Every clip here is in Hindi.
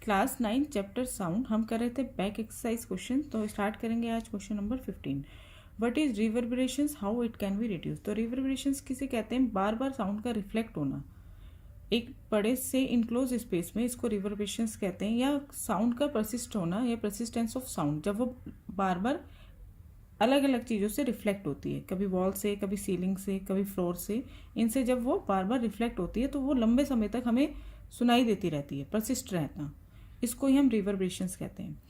क्लास 9 चैप्टर साउंड हम कर रहे थे बैक एक्सरसाइज क्वेश्चन। तो स्टार्ट करेंगे आज question number 15। What is reverberations, how it can be reduce. तो रिवर्बरेशंस किसे कहते हैं? बार बार साउंड का रिफ्लेक्ट होना एक बड़े से इनक्लोज स्पेस में, इसको रिवर्बरेशंस कहते हैं। या साउंड का परसिस्ट होना या परसिस्टेंस ऑफ साउंड, जब वो बार बार अलग अलग चीज़ों से रिफ्लेक्ट होती है, कभी वॉल से, कभी सीलिंग से, कभी फ्लोर से, इनसे जब वो बार बार रिफ्लेक्ट होती है तो वो लंबे समय तक हमें सुनाई देती रहती है, परसिस्ट रहना, इसको ही हम रिवर्बरेशंस कहते हैं।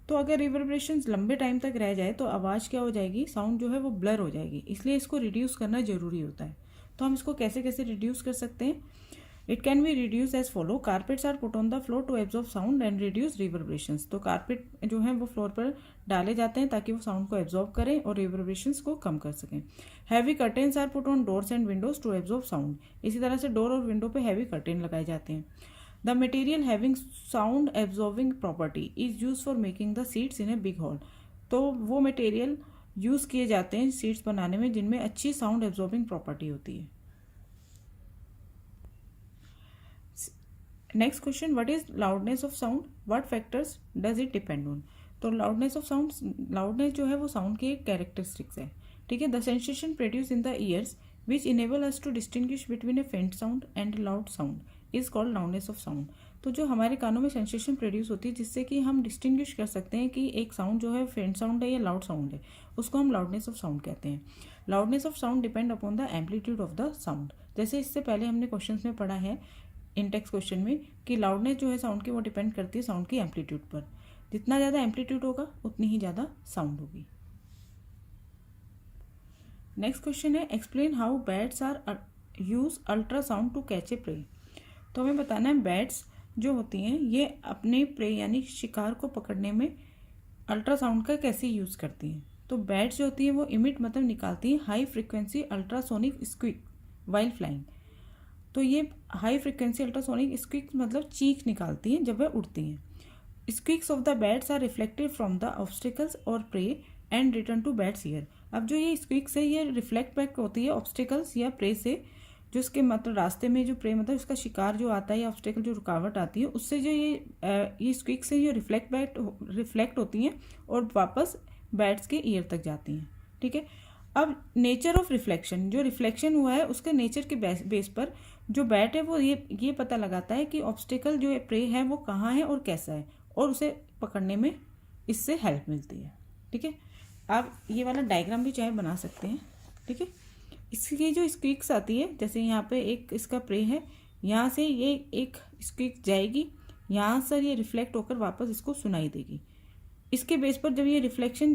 तो अगर रिवर्बरेशंस लंबे टाइम तक रह जाए तो आवाज़ क्या हो जाएगी, साउंड जो है वो ब्लर हो जाएगी, इसलिए इसको रिड्यूस करना जरूरी होता है। तो हम इसको कैसे कैसे रिड्यूस कर सकते हैं? It can be reduce as follow. Carpets are put on the floor to absorb sound and reduce reverberations. तो कारपेट जो है वो फ्लोर पर डाले जाते हैं ताकि वो साउंड को एब्जॉर्ब करें और रिवर्बरेशंस को कम कर सकें। Heavy curtains are put on doors and windows to absorb sound. इसी तरह से डोर और विंडो पे हैवी कर्टेन लगाए जाते हैं। The material having sound absorbing property is use for making the seats in a big hall. तो वो मटेरियल यूज किए जाते हैं सीट्स बनाने में जिनमें अच्छी साउंड एब्जॉर्बिंग प्रॉपर्टी होती है। Next question, what is loudness of sound, what factors does it depend on. तो लाउडनेस ऑफ साउंड, लाउडनेस जो है वो साउंड की एक कैरेक्टरिस्टिक्स है, ठीक है। The sensation produce in the ears which enable us to distinguish between a faint sound and loud sound is called loudness of sound. तो जो हमारे कानों में सेंसेशन प्रोड्यूस होती है जिससे कि हम डिस्टिंग्विश कर सकते हैं कि एक साउंड जो है फेंट साउंड है या लाउड साउंड है, उसको हम लाउडनेस ऑफ साउंड कहते हैं। Loudness of sound depend upon the amplitude of the sound. जैसे इससे पहले हमने क्वेश्चन में पढ़ा है इंटेक्स क्वेश्चन में कि लाउडनेस जो है साउंड की वो डिपेंड करती है साउंड की एम्पलीट्यूड पर। जितना ज़्यादा एम्पलीट्यूड होगा उतनी ही ज़्यादा साउंड होगी। नेक्स्ट क्वेश्चन है, explain how bats are use ultrasound to catch a prey. तो हमें बताना है बैट्स जो होती हैं ये अपने प्रे यानी शिकार को पकड़ने में अल्ट्रासाउंड का कैसे यूज़ करती हैं। तो बैट्स जो होती हैं वो इमिट मतलब निकालती हैं high frequency ultrasonic squeak while flying. तो ये हाई फ्रिक्वेंसी अल्ट्रासोनिक स्क्विक मतलब चीख निकालती हैं जब वह उड़ती हैं। Squeaks of the bats are reflected from the obstacles और prey and return to bats ear. अब जो ये स्क्विक्स है ये रिफ्लेक्ट बैक होती है ऑब्स्टिकल्स या प्रे से, जो इसके मतलब रास्ते में जो प्रे मतलब इसका शिकार जो आता है या ऑब्स्टिकल जो रुकावट आती है उससे जो ये स्क्विक्स है ये रिफ्लेक्ट होती हैं और वापस बैट्स के ईयर तक जाती हैं, ठीक है। अब नेचर ऑफ रिफ्लेक्शन, जो रिफ्लेक्शन हुआ है उसके नेचर के बेस पर जो बैट है वो ये पता लगाता है कि ऑब्स्टिकल जो प्रे है वो कहाँ है और कैसा है, और उसे पकड़ने में इससे हेल्प मिलती है, ठीक है। आप ये वाला डायग्राम भी चाहे बना सकते हैं, ठीक है। इसकी जो स्क्विक्स आती है, जैसे यहाँ पे एक इसका प्रे है, यहाँ से ये एक स्क्विक जाएगी, यहाँ से ये रिफ्लेक्ट होकर वापस इसको सुनाई देगी। इसके बेस पर जब ये रिफ्लेक्शन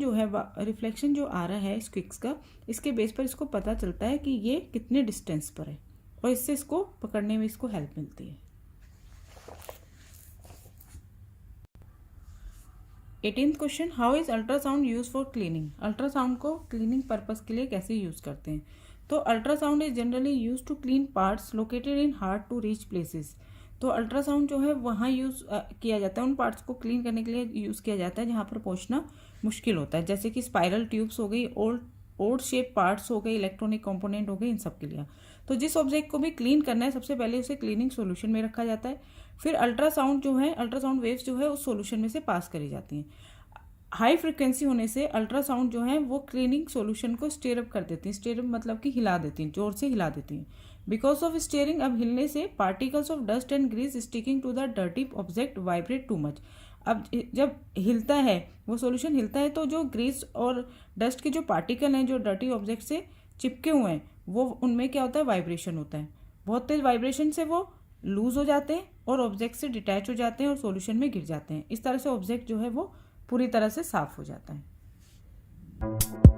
जो आ रहा है स्क्विक्स का, इसके बेस पर इसको पता चलता है कि ये कितने डिस्टेंस पर है और इससे इसको पकड़ने में इसको हेल्प मिलती है। 18th question, how is ultrasound use for cleaning. Ultrasound को क्लीनिंग पर्पस के लिए कैसे यूज करते हैं। तो ultrasound is generally use to clean parts located in hard to reach places. तो अल्ट्रासाउंड जो है वहाँ यूज़ किया जाता है, उन पार्ट्स को क्लीन करने के लिए यूज़ किया जाता है जहाँ पर पहुँचना मुश्किल होता है, जैसे कि स्पाइरल ट्यूब्स हो गई, ओल्ड शेप पार्ट्स हो गए, इलेक्ट्रॉनिक कंपोनेंट हो गए, इन सब के लिए। तो जिस ऑब्जेक्ट को भी क्लीन करना है सबसे पहले उसे क्लीनिंग सोल्यूशन में रखा जाता है, फिर अल्ट्रासाउंड वेव्स जो है उस सोल्यूशन में से पास करी जाती हैं। हाई फ्रिक्वेंसी होने से अल्ट्रासाउंड जो है वो क्लीनिंग सोल्यूशन को स्टेयर अप कर देती हैं। स्टेयर अप मतलब कि हिला देती हैं, जोर से हिला देती हैं। बिकॉज ऑफ स्टेयरिंग, अब हिलने से particles of dust and grease sticking to the dirty object vibrate too much. अब जब हिलता है वो सोल्यूशन हिलता है तो जो ग्रीस और डस्ट के जो पार्टिकल हैं जो डर्टी ऑब्जेक्ट से चिपके हुए हैं वो उनमें क्या होता है, वाइब्रेशन होता है। बहुत तेज वाइब्रेशन से वो लूज हो जाते हैं और ऑब्जेक्ट से डिटैच हो जाते हैं और सोल्यूशन में गिर जाते हैं। इस तरह से ऑब्जेक्ट जो है वो पूरी तरह से साफ हो जाता है।